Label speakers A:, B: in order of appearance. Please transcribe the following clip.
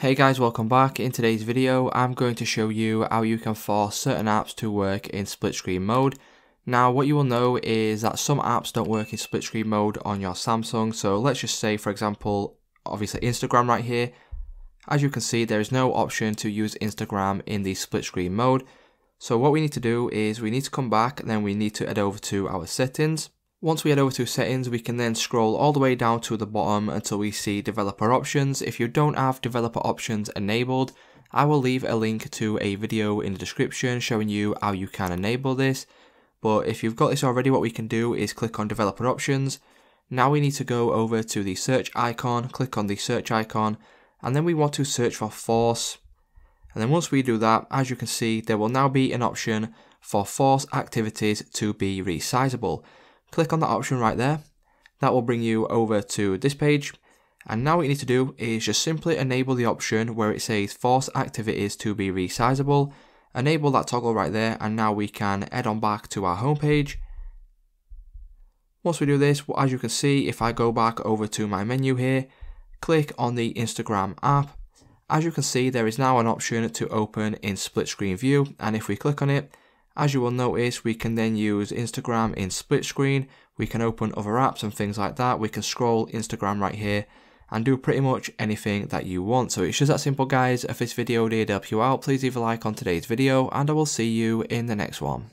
A: Hey guys, welcome back. In today's video, I'm going to show you how you can force certain apps to work in split screen mode. Now, what you will know is that some apps don't work in split screen mode on your Samsung. So let's just say, for example, obviously Instagram right here. As you can see, there is no option to use Instagram in the split screen mode. So what we need to do is we need to come back and then we need to head over to our settings. Once we head over to settings, we can then scroll all the way down to the bottom until we see developer options. If you don't have developer options enabled, I will leave a link to a video in the description showing you how you can enable this. But if you've got this already, what we can do is click on developer options. Now we need to go over to the search icon, click on the search icon, and then we want to search for force. And then once we do that, as you can see, there will now be an option for force activities to be resizable. Click on that option right there. That will bring you over to this page. And now what you need to do is just simply enable the option where it says force activities to be resizable. Enable that toggle right there, and now we can head on back to our home page. Once we do this, as you can see, if I go back over to my menu here, click on the Instagram app. As you can see, there is now an option to open in split screen view, and if we click on it, as you will notice, we can then use Instagram in split screen. We can open other apps and things like that. We can scroll Instagram right here and do pretty much anything that you want. So it's just that simple, guys. If this video did help you out, please leave a like on today's video and I will see you in the next one.